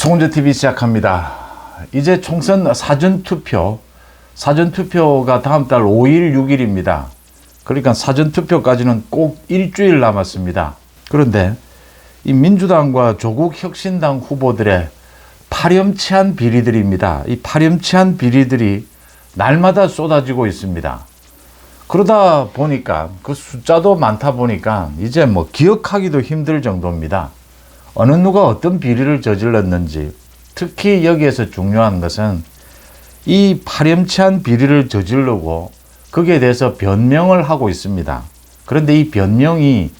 송은재TV 시작합니다. 이제 총선 사전투표가 다음 달 5일, 6일입니다. 그러니까 사전투표까지는 꼭 일주일 남았습니다. 그런데 이 민주당과 조국혁신당 후보들의 파렴치한 비리들입니다. 이 파렴치한 비리들이 날마다 쏟아지고 있습니다. 그러다 보니까 그 숫자도 많다 보니까 이제 뭐 기억하기도 힘들 정도입니다. 어느 누가 어떤 비리를 저질렀는지, 특히 여기에서 중요한 것은 이 파렴치한 비리를 저지르고 거기에 대해서 변명을 하고 있습니다. 그런데 이 변명이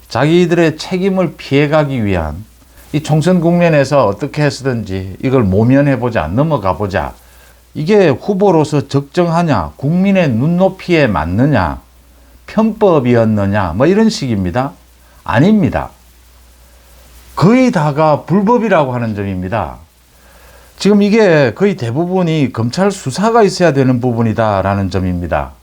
자기들의 책임을 피해가기 위한, 이 총선 국면에서 어떻게 해서든지 이걸 모면해보자, 넘어가보자, 이게 후보로서 적정하냐, 국민의 눈높이에 맞느냐, 편법이었느냐, 뭐 이런 식입니다. 아닙니다. 거의 다가 불법이라고 하는 점입니다. 지금 이게 거의 대부분이 검찰 수사가 있어야 되는 부분이다라는 점입니다.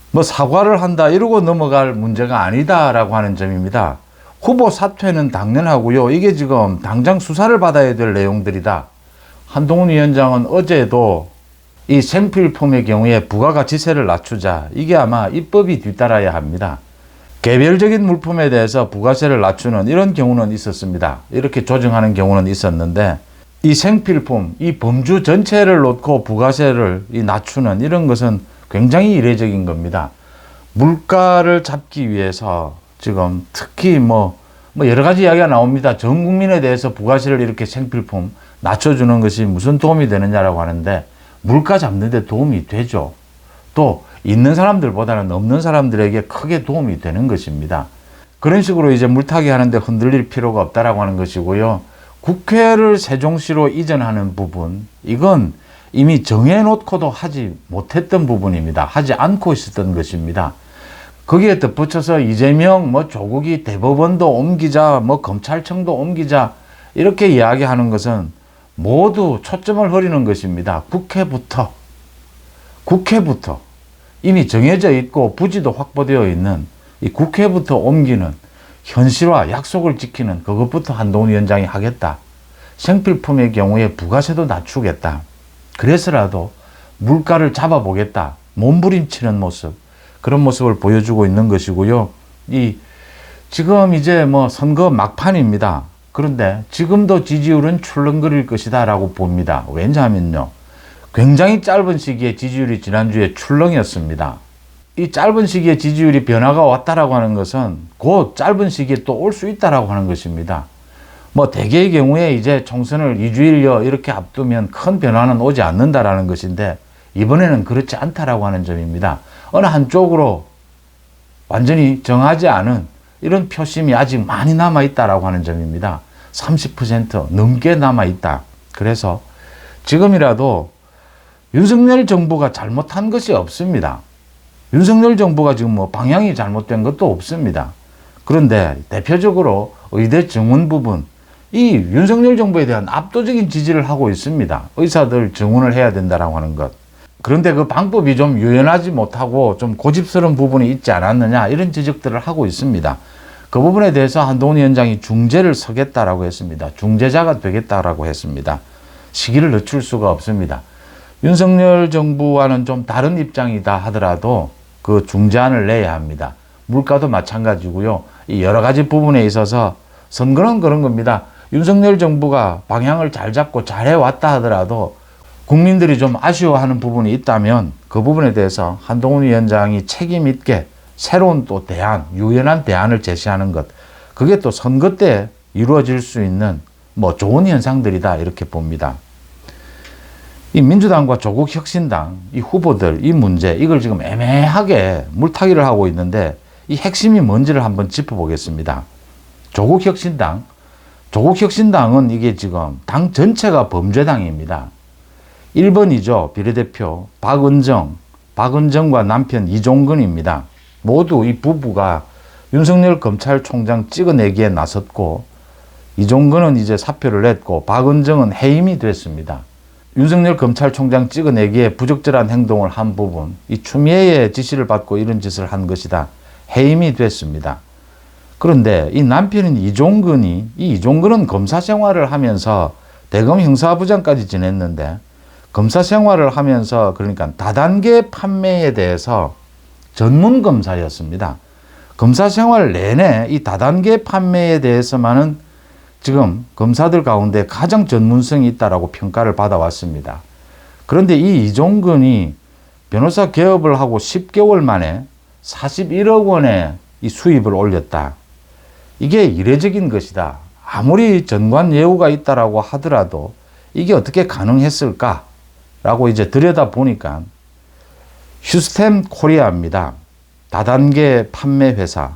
뭐 사과를 한다 이러고 넘어갈 문제가 아니다라고 하는 점입니다. 후보 사퇴는 당연하고요. 이게 지금 당장 수사를 받아야 될 내용들이다. 한동훈 위원장은 어제도 이 생필품의 경우에 부가가치세를 낮추자, 이게 아마 입법이 뒤따라야 합니다. 개별적인 물품에 대해서 부가세를 낮추는 이런 경우는 있었습니다. 이렇게 조정하는 경우는 있었는데, 이 생필품, 이 범주 전체를 놓고 부가세를 낮추는 이런 것은 굉장히 이례적인 겁니다. 물가를 잡기 위해서 지금 특히 뭐 여러 가지 이야기가 나옵니다. 전 국민에 대해서 부가세를 이렇게 생필품 낮춰주는 것이 무슨 도움이 되느냐라고 하는데, 물가 잡는 데 도움이 되죠. 또 있는 사람들보다는 없는 사람들에게 크게 도움이 되는 것입니다. 그런 식으로 이제 물타기 하는데 흔들릴 필요가 없다라고 하는 것이고요. 국회를 세종시로 이전하는 부분, 이건 이미 정해놓고도 하지 못했던 부분입니다. 하지 않고 있었던 것입니다. 거기에 덧붙여서 이재명, 조국이 대법원도 옮기자, 검찰청도 옮기자, 이렇게 이야기하는 것은 모두 초점을 흐리는 것입니다. 국회부터 이미 정해져 있고 부지도 확보되어 있는 이 국회부터 옮기는 현실화, 약속을 지키는 그것부터 한동훈 위원장이 하겠다. 생필품의 경우에 부가세도 낮추겠다. 그래서라도 물가를 잡아보겠다. 몸부림치는 모습, 그런 모습을 보여주고 있는 것이고요. 지금 이제 선거 막판입니다. 그런데 지금도 지지율은 출렁거릴 것이다 라고 봅니다. 왜냐하면요, 굉장히 짧은 시기에 지지율이 지난주에 출렁이었습니다. 이 짧은 시기에 지지율이 변화가 왔다라고 하는 것은 곧 짧은 시기에 또 올 수 있다라고 하는 것입니다. 대개의 경우에 이제 총선을 2주일여 이렇게 앞두면 큰 변화는 오지 않는다라는 것인데, 이번에는 그렇지 않다라고 하는 점입니다. 어느 한쪽으로 완전히 정하지 않은 이런 표심이 아직 많이 남아있다라고 하는 점입니다. 30% 넘게 남아있다. 그래서 지금이라도 윤석열 정부가 잘못한 것이 없습니다. 윤석열 정부가 지금 방향이 잘못된 것도 없습니다. 그런데 대표적으로 의대 정원 부분, 이 윤석열 정부에 대한 압도적인 지지를 하고 있습니다. 의사들 정원을 해야 된다라고 하는 것. 그런데 그 방법이 좀 유연하지 못하고 좀 고집스러운 부분이 있지 않았느냐, 이런 지적들을 하고 있습니다. 그 부분에 대해서 한동훈 위원장이 중재를 서겠다라고 했습니다. 중재자가 되겠다라고 했습니다. 시기를 늦출 수가 없습니다. 윤석열 정부와는 좀 다른 입장이다 하더라도 그 중재안을 내야 합니다. 물가도 마찬가지고요. 이 여러 가지 부분에 있어서 선거는 그런 겁니다. 윤석열 정부가 방향을 잘 잡고 잘 해왔다 하더라도 국민들이 좀 아쉬워하는 부분이 있다면 그 부분에 대해서 한동훈 위원장이 책임 있게 새로운 또 대안, 유연한 대안을 제시하는 것, 그게 또 선거 때 이루어질 수 있는 좋은 현상들이다, 이렇게 봅니다. 이 민주당과 조국혁신당, 이 후보들, 이 문제, 이걸 지금 애매하게 물타기를 하고 있는데, 이 핵심이 뭔지를 한번 짚어보겠습니다. 조국혁신당은 이게 지금 당 전체가 범죄당입니다. 1번이죠. 비례대표 박은정과 남편 이종근입니다. 모두 이 부부가 윤석열 검찰총장 찍어내기에 나섰고, 이종근은 이제 사표를 냈고, 박은정은 해임이 됐습니다. 윤석열 검찰총장 찍어내기에 부적절한 행동을 한 부분, 이 추미애의 지시를 받고 이런 짓을 한 것이다. 해임이 됐습니다. 그런데 이 남편인 이종근은 검사 생활을 하면서 대검 형사부장까지 지냈는데 검사 생활을 하면서 그러니까 다단계 판매에 대해서 전문 검사였습니다. 검사 생활 내내 이 다단계 판매에 대해서만은 지금 검사들 가운데 가장 전문성이 있다라고 평가를 받아왔습니다. 그런데 이 이종근이 변호사 개업을 하고 10개월 만에 41억 원의 이 수입을 올렸다. 이게 이례적인 것이다. 아무리 전관 예우가 있다라고 하더라도 이게 어떻게 가능했을까라고 이제 들여다보니까 휴스템 코리아입니다. 다단계 판매 회사.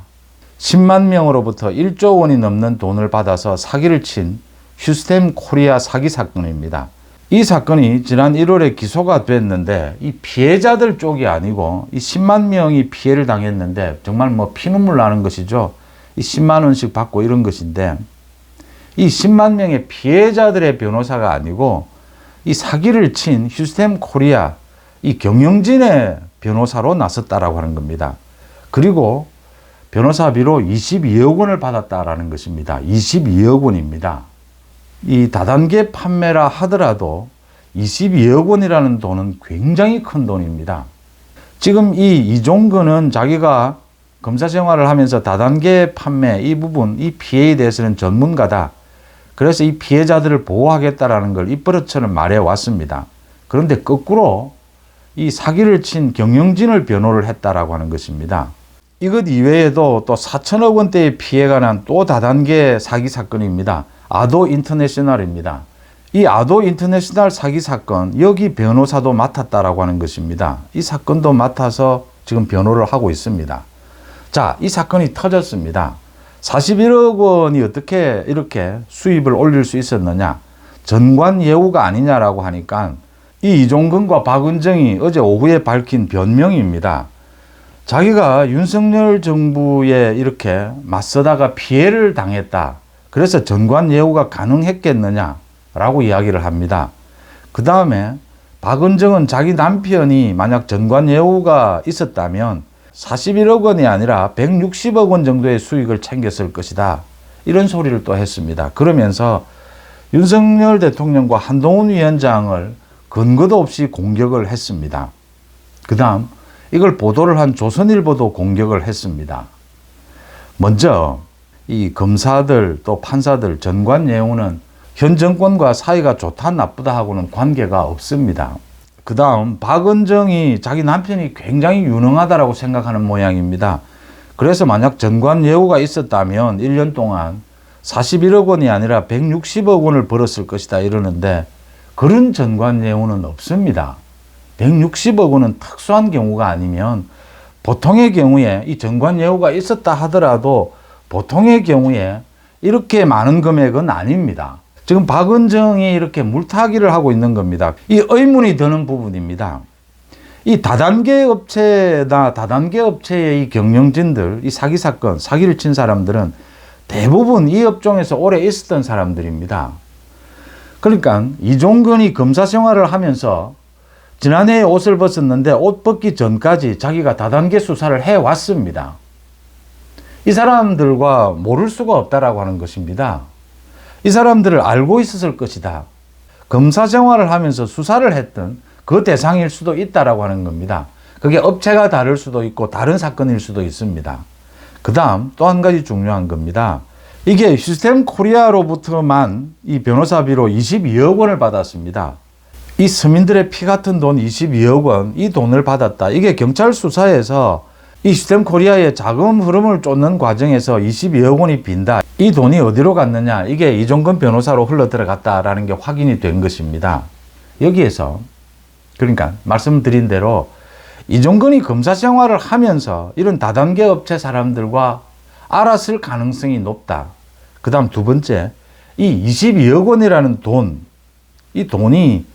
10만 명으로부터 1조 원이 넘는 돈을 받아서 사기를 친 휴스템 코리아 사기 사건입니다. 이 사건이 지난 1월에 기소가 됐는데 이 피해자들 쪽이 아니고 이 10만 명이 피해를 당했는데 정말 뭐 피눈물 나는 것이죠. 이 10만 원씩 받고 이런 것인데 이 10만 명의 피해자들의 변호사가 아니고 이 사기를 친 휴스템 코리아 이 경영진의 변호사로 나섰다라고 하는 겁니다. 그리고 변호사비로 22억 원을 받았다라는 것입니다. 22억 원입니다. 이 다단계 판매라 하더라도 22억 원이라는 돈은 굉장히 큰 돈입니다. 지금 이 이종근은 자기가 검사 생활을 하면서 다단계 판매 이 부분, 이 피해에 대해서는 전문가다. 그래서 이 피해자들을 보호하겠다라는 걸 입버릇처럼 말해 왔습니다. 그런데 거꾸로 이 사기를 친 경영진을 변호를 했다라고 하는 것입니다. 이것 이외에도 또 4천억 원대의 피해가 난 또 다단계 사기 사건입니다. 아도 인터내셔널입니다. 이 아도 인터내셔널 사기 사건, 여기 변호사도 맡았다라고 하는 것입니다. 이 사건도 맡아서 지금 변호를 하고 있습니다. 자, 이 사건이 터졌습니다. 41억 원이 어떻게 이렇게 수입을 올릴 수 있었느냐? 전관 예우가 아니냐라고 하니까 이 이종근과 박은정이 어제 오후에 밝힌 변명입니다. 자기가 윤석열 정부에 이렇게 맞서다가 피해를 당했다. 그래서 전관 예우가 가능했겠느냐라고 이야기를 합니다. 그 다음에 박은정은 자기 남편이 만약 전관 예우가 있었다면 41억 원이 아니라 160억 원 정도의 수익을 챙겼을 것이다. 이런 소리를 또 했습니다. 그러면서 윤석열 대통령과 한동훈 위원장을 근거도 없이 공격을 했습니다. 그 다음 이걸 보도를 한 조선일보도 공격을 했습니다. 먼저 이 검사들 또 판사들 전관 예우는 현 정권과 사이가 좋다 나쁘다 하고는 관계가 없습니다. 그 다음 박은정이 자기 남편이 굉장히 유능하다라고 생각하는 모양입니다. 그래서 만약 전관 예우가 있었다면 1년 동안 41억 원이 아니라 160억 원을 벌었을 것이다 이러는데 그런 전관 예우는 없습니다. 160억 원은 특수한 경우가 아니면 보통의 경우에 이 전관 예우가 있었다 하더라도 보통의 경우에 이렇게 많은 금액은 아닙니다. 지금 박은정이 이렇게 물타기를 하고 있는 겁니다. 이 의문이 드는 부분입니다. 이 다단계 업체나 다단계 업체의 이 경영진들, 이 사기 사건, 사기를 친 사람들은 대부분 이 업종에서 오래 있었던 사람들입니다. 그러니까 이종근이 검사 생활을 하면서 지난해에 옷을 벗었는데 옷 벗기 전까지 자기가 다단계 수사를 해왔습니다. 이 사람들과 모를 수가 없다라고 하는 것입니다. 이 사람들을 알고 있었을 것이다. 검사 생활을 하면서 수사를 했던 그 대상일 수도 있다라고 하는 겁니다. 그게 업체가 다를 수도 있고 다른 사건일 수도 있습니다. 그 다음 또 한 가지 중요한 겁니다. 이게 휴스템 코리아로부터만 이 변호사비로 22억 원을 받았습니다. 이 서민들의 피 같은 돈 22억 원, 이 돈을 받았다. 이게 경찰 수사에서 이 휴스템 코리아의 자금 흐름을 쫓는 과정에서 22억 원이 빈다. 이 돈이 어디로 갔느냐? 이게 이종근 변호사로 흘러 들어갔다라는 게 확인이 된 것입니다. 여기에서 그러니까 말씀드린 대로 이종근이 검사 생활을 하면서 이런 다단계 업체 사람들과 알았을 가능성이 높다. 그 다음 두 번째, 이 22억 원이라는 돈, 이 돈이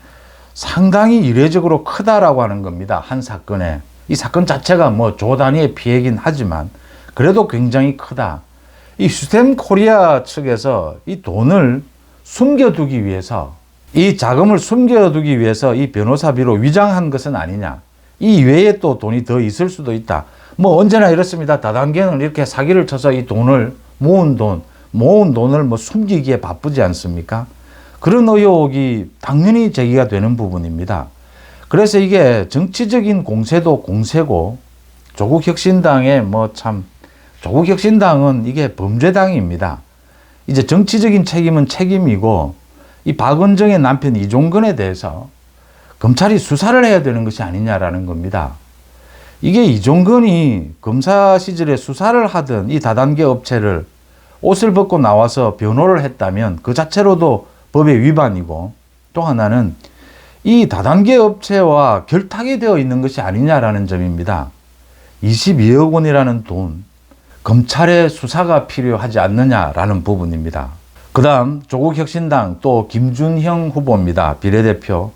상당히 이례적으로 크다라고 하는 겁니다. 한 사건에. 이 사건 자체가 뭐 조 단위의 피해긴 하지만 그래도 굉장히 크다. 이 휴스템 코리아 측에서 이 돈을 숨겨두기 위해서 이 자금을 숨겨두기 위해서 이 변호사비로 위장한 것은 아니냐. 이 외에 또 돈이 더 있을 수도 있다. 뭐 언제나 이렇습니다. 다단계는 이렇게 사기를 쳐서 이 돈을 모은 돈을 뭐 숨기기에 바쁘지 않습니까? 그런 의혹이 당연히 제기가 되는 부분입니다. 그래서 이게 정치적인 공세도 공세고 조국혁신당의 조국혁신당은 이게 범죄당입니다. 이제 정치적인 책임은 책임이고 이 박은정의 남편 이종건에 대해서 검찰이 수사를 해야 되는 것이 아니냐라는 겁니다. 이게 이종건이 검사 시절에 수사를 하던 이 다단계 업체를 옷을 벗고 나와서 변호를 했다면 그 자체로도 법의 위반이고, 또 하나는 이 다단계 업체와 결탁이 되어 있는 것이 아니냐라는 점입니다. 22억 원이라는 돈, 검찰의 수사가 필요하지 않느냐라는 부분입니다. 그 다음 조국혁신당 또 김준형 후보입니다. 비례대표.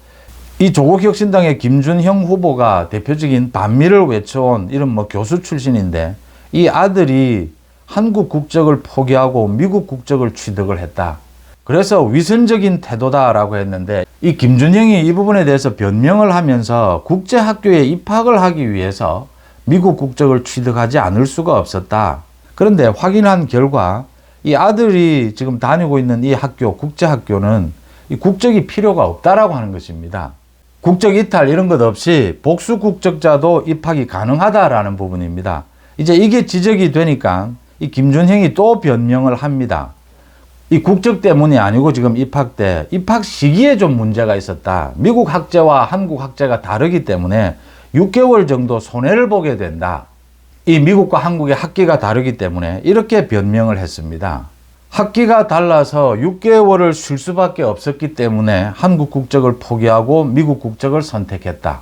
이 조국혁신당의 김준형 후보가 대표적인 반미를 외쳐온 이런 교수 출신인데, 이 아들이 한국 국적을 포기하고 미국 국적을 취득을 했다. 그래서 위선적인 태도다라고 했는데, 이 김준형이 이 부분에 대해서 변명을 하면서 국제학교에 입학을 하기 위해서 미국 국적을 취득하지 않을 수가 없었다. 그런데 확인한 결과 이 아들이 지금 다니고 있는 이 학교, 국제학교는 이 국적이 필요가 없다라고 하는 것입니다. 국적 이탈 이런 것 없이 복수 국적자도 입학이 가능하다라는 부분입니다. 이제 이게 지적이 되니까 이 김준형이 또 변명을 합니다. 이 국적 때문이 아니고 지금 입학 때 입학 시기에 좀 문제가 있었다. 미국 학제와 한국 학제가 다르기 때문에 6개월 정도 손해를 보게 된다. 이 미국과 한국의 학기가 다르기 때문에 이렇게 변명을 했습니다. 학기가 달라서 6개월을 쉴 수밖에 없었기 때문에 한국 국적을 포기하고 미국 국적을 선택했다.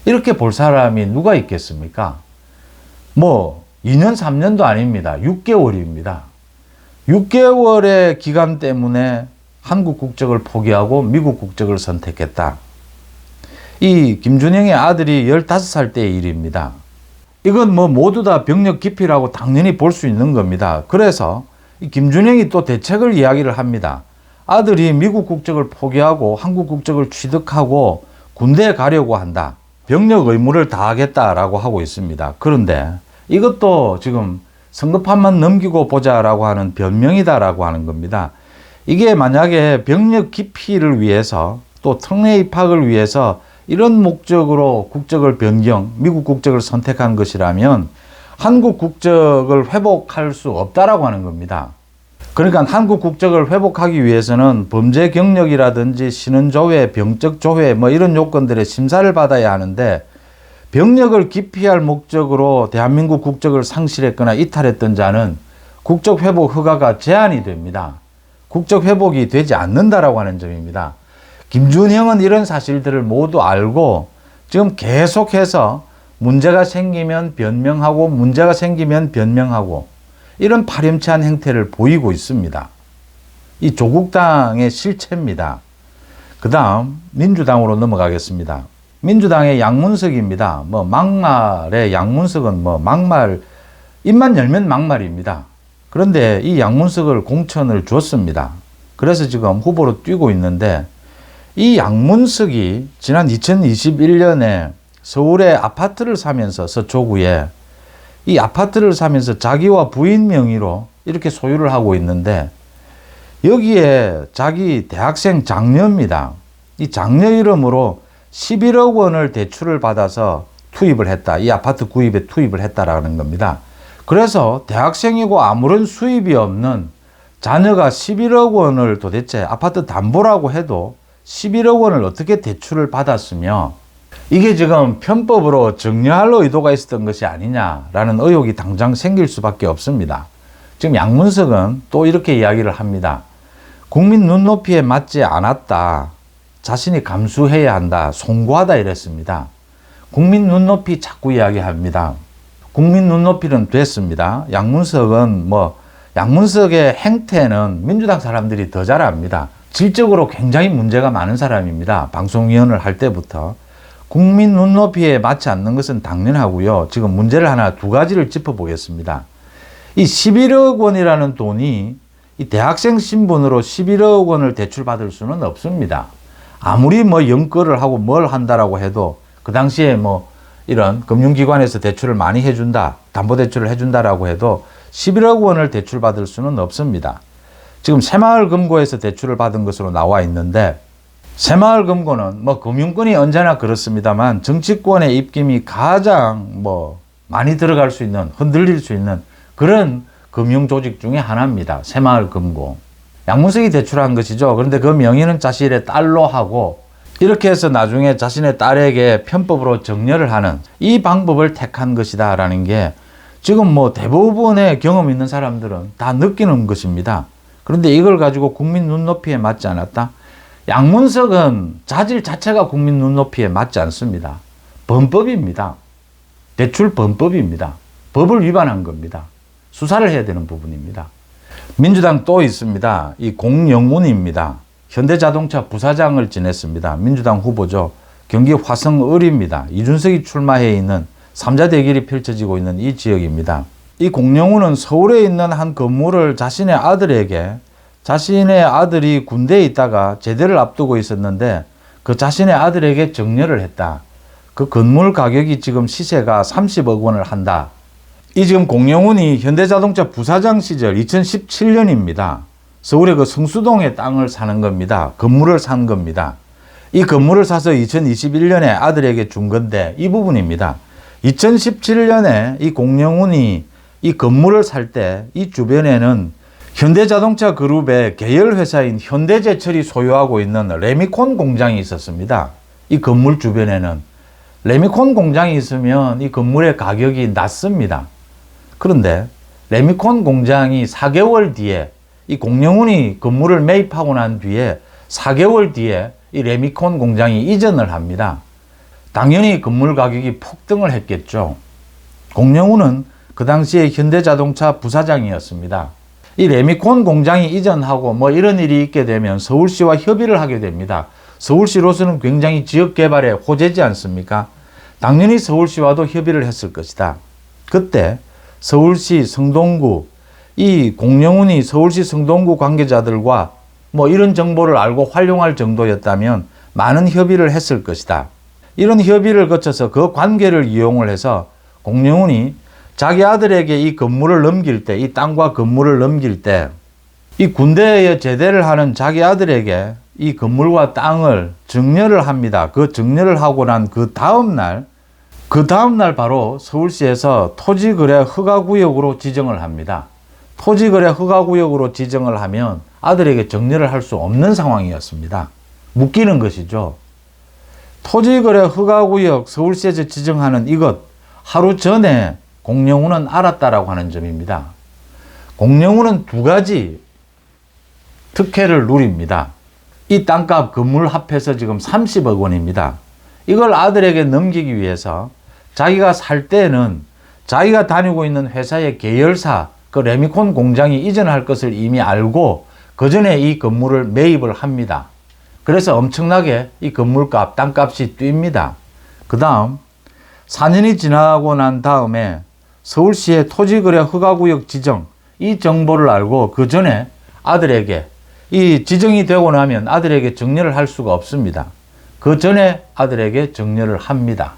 이렇게 볼 사람이 누가 있겠습니까? 2년, 3년도 아닙니다. 6개월입니다. 6개월의 기간 때문에 한국 국적을 포기하고 미국 국적을 선택했다. 이 김준형의 아들이 15살 때의 일입니다. 이건 모두 다 병력 기피라고 당연히 볼 수 있는 겁니다. 그래서 이 김준형이 또 대책을 이야기를 합니다. 아들이 미국 국적을 포기하고 한국 국적을 취득하고 군대에 가려고 한다. 병력 의무를 다하겠다라고 하고 있습니다. 그런데 이것도 지금 선거판만 넘기고 보자라고 하는 변명이다라고 하는 겁니다. 이게 만약에 병력 기피를 위해서 또 특례 입학을 위해서 이런 목적으로 국적을 변경, 미국 국적을 선택한 것이라면 한국 국적을 회복할 수 없다라고 하는 겁니다. 그러니까 한국 국적을 회복하기 위해서는 범죄 경력이라든지 신원조회, 병적조회 이런 요건들의 심사를 받아야 하는데, 병력을 기피할 목적으로 대한민국 국적을 상실했거나 이탈했던 자는 국적 회복 허가가 제한이 됩니다. 국적 회복이 되지 않는다라고 하는 점입니다. 김준형은 이런 사실들을 모두 알고 지금 계속해서 문제가 생기면 변명하고 문제가 생기면 변명하고 이런 파렴치한 행태를 보이고 있습니다. 이 조국당의 실체입니다. 그 다음 민주당으로 넘어가겠습니다. 민주당의 양문석입니다. 막말의 양문석은 막말, 입만 열면 막말입니다. 그런데 이 양문석을 공천을 줬습니다. 그래서 지금 후보로 뛰고 있는데, 이 양문석이 지난 2021년에 서울에 아파트를 사면서 서초구에 이 아파트를 사면서 자기와 부인 명의로 이렇게 소유를 하고 있는데, 여기에 자기 대학생 장녀입니다. 이 장녀 이름으로 11억 원을 대출을 받아서 투입을 했다. 이 아파트 구입에 투입을 했다라는 겁니다. 그래서 대학생이고 아무런 수입이 없는 자녀가 11억 원을 도대체 아파트 담보라고 해도 11억 원을 어떻게 대출을 받았으며, 이게 지금 편법으로 정려할 의도가 있었던 것이 아니냐라는 의혹이 당장 생길 수밖에 없습니다. 지금 양문석은 또 이렇게 이야기를 합니다. 국민 눈높이에 맞지 않았다. 자신이 감수해야 한다. 송구하다 이랬습니다. 국민 눈높이 자꾸 이야기합니다. 국민 눈높이는 됐습니다. 양문석은 양문석의 행태는 민주당 사람들이 더 잘 압니다. 질적으로 굉장히 문제가 많은 사람입니다. 방송위원을 할 때부터. 국민 눈높이에 맞지 않는 것은 당연하고요. 지금 문제를 두 가지를 짚어보겠습니다. 이 11억 원이라는 돈이 이 대학생 신분으로 11억 원을 대출받을 수는 없습니다. 아무리 연거를 하고 뭘 한다라고 해도 그 당시에 이런 금융기관에서 대출을 많이 해준다, 담보대출을 해준다라고 해도 11억 원을 대출받을 수는 없습니다. 지금 새마을금고에서 대출을 받은 것으로 나와 있는데, 새마을금고는 뭐 금융권이 언제나 그렇습니다만 정치권의 입김이 가장 많이 들어갈 수 있는, 흔들릴 수 있는 그런 금융조직 중에 하나입니다. 새마을금고. 양문석이 대출한 것이죠. 그런데 그 명의는 자신의 딸로 하고, 이렇게 해서 나중에 자신의 딸에게 편법으로 정려를 하는 이 방법을 택한 것이다 라는 게 지금 대부분의 경험 있는 사람들은 다 느끼는 것입니다. 그런데 이걸 가지고 국민 눈높이에 맞지 않았다? 양문석은 자질 자체가 국민 눈높이에 맞지 않습니다. 범법입니다. 대출 범법입니다. 법을 위반한 겁니다. 수사를 해야 되는 부분입니다. 민주당 또 있습니다. 이 공영훈입니다. 현대자동차 부사장을 지냈습니다. 민주당 후보죠. 경기 화성을입니다. 이준석이 출마해 있는 3자 대결이 펼쳐지고 있는 이 지역입니다. 이 공영훈은 서울에 있는 한 건물을 자신의 아들에게, 자신의 아들이 군대에 있다가 제대를 앞두고 있었는데 그 자신의 아들에게 정려를 했다. 그 건물 가격이 지금 시세가 30억 원을 한다. 이 지금 공영훈이 현대자동차 부사장 시절 2017년입니다. 서울의 그 성수동에 땅을 사는 겁니다. 건물을 산 겁니다. 이 건물을 사서 2021년에 아들에게 준 건데 이 부분입니다. 2017년에 이 공영훈이 이 건물을 살 때 이 주변에는 현대자동차 그룹의 계열회사인 현대제철이 소유하고 있는 레미콘 공장이 있었습니다. 이 건물 주변에는 레미콘 공장이 있으면 이 건물의 가격이 낮습니다. 그런데 레미콘 공장이 4개월 뒤에 이 공영훈이 건물을 매입하고 난 뒤에 4개월 뒤에 이 레미콘 공장이 이전을 합니다. 당연히 건물 가격이 폭등을 했겠죠. 공영훈은 그 당시에 현대자동차 부사장이었습니다. 이 레미콘 공장이 이전하고 이런 일이 있게 되면 서울시와 협의를 하게 됩니다. 서울시로서는 굉장히 지역개발에 호재지 않습니까? 당연히 서울시와도 협의를 했을 것이다. 그때 서울시 성동구, 이 공영훈이 서울시 성동구 관계자들과 이런 정보를 알고 활용할 정도였다면 많은 협의를 했을 것이다. 이런 협의를 거쳐서 그 관계를 이용을 해서 공영훈이 자기 아들에게 이 건물을 넘길 때, 이 땅과 건물을 넘길 때, 이 군대에 제대를 하는 자기 아들에게 이 건물과 땅을 정려를 합니다. 그 정려를 하고 난 그 다음날 바로 서울시에서 토지거래 허가구역으로 지정을 합니다. 토지거래 허가구역으로 지정을 하면 아들에게 정려를 할 수 없는 상황이었습니다. 묶이는 것이죠. 토지거래 허가구역 서울시에서 지정하는 이것 하루 전에 공영훈은 알았다라고 하는 점입니다. 공영훈은 두 가지 특혜를 누립니다. 이 땅값 건물 합해서 지금 30억 원입니다. 이걸 아들에게 넘기기 위해서 자기가 살 때는 자기가 다니고 있는 회사의 계열사 그 레미콘 공장이 이전할 것을 이미 알고 그 전에 이 건물을 매입을 합니다. 그래서 엄청나게 이 건물값, 땅값이 뜁니다. 그 다음 4년이 지나고 난 다음에 서울시의 토지거래 허가구역 지정 이 정보를 알고 그 전에 아들에게 이 지정이 되고 나면 아들에게 정려를 할 수가 없습니다. 그 전에 아들에게 정려를 합니다.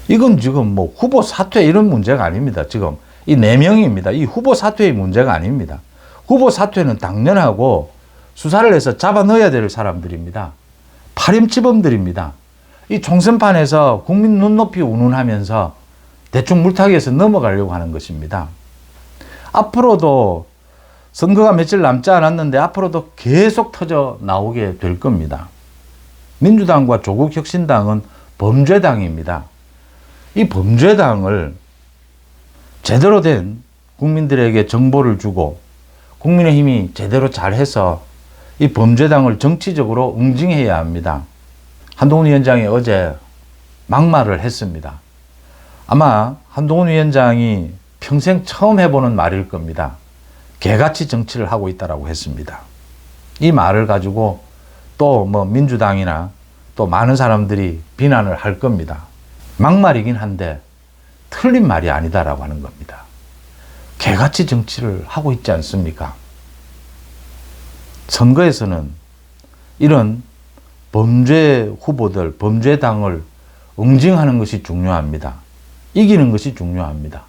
이건 지금 후보 사퇴 이런 문제가 아닙니다. 지금 이 4명입니다. 이 후보 사퇴의 문제가 아닙니다. 후보 사퇴는 당연하고 수사를 해서 잡아 넣어야 될 사람들입니다. 파렴치범들입니다. 이 총선판에서 국민 눈높이 운운하면서 대충 물타기해서 넘어가려고 하는 것입니다. 앞으로도 선거가 며칠 남지 않았는데 앞으로도 계속 터져 나오게 될 겁니다. 민주당과 조국혁신당은 범죄당입니다. 이 범죄당을 제대로 된 국민들에게 정보를 주고 국민의힘이 제대로 잘해서 이 범죄당을 정치적으로 응징해야 합니다. 한동훈 위원장이 어제 막말을 했습니다. 아마 한동훈 위원장이 평생 처음 해보는 말일 겁니다. 개같이 정치를 하고 있다라고 했습니다. 이 말을 가지고 또 민주당이나 또 많은 사람들이 비난을 할 겁니다. 막말이긴 한데 틀린 말이 아니다라고 하는 겁니다. 개같이 정치를 하고 있지 않습니까? 선거에서는 이런 범죄 후보들, 범죄당을 응징하는 것이 중요합니다. 이기는 것이 중요합니다.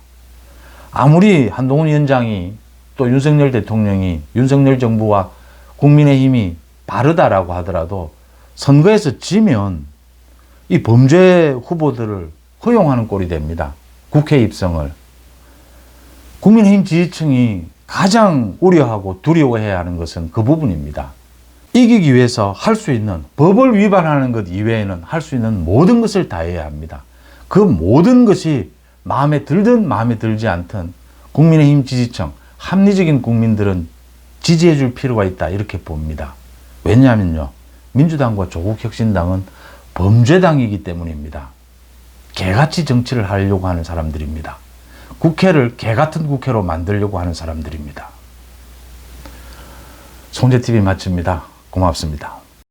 아무리 한동훈 위원장이 또 윤석열 대통령이 윤석열 정부와 국민의힘이 바르다라고 하더라도 선거에서 지면 이 범죄 후보들을 허용하는 꼴이 됩니다. 국회 입성을. 국민의힘 지지층이 가장 우려하고 두려워해야 하는 것은 그 부분입니다. 이기기 위해서 할 수 있는, 법을 위반하는 것 이외에는 할 수 있는 모든 것을 다해야 합니다. 그 모든 것이 마음에 들든 마음에 들지 않든 국민의힘 지지층, 합리적인 국민들은 지지해 줄 필요가 있다, 이렇게 봅니다. 왜냐하면요, 민주당과 조국혁신당은 범죄당이기 때문입니다. 개같이 정치를 하려고 하는 사람들입니다. 국회를 개같은 국회로 만들려고 하는 사람들입니다. 송재TV 마칩니다. 고맙습니다.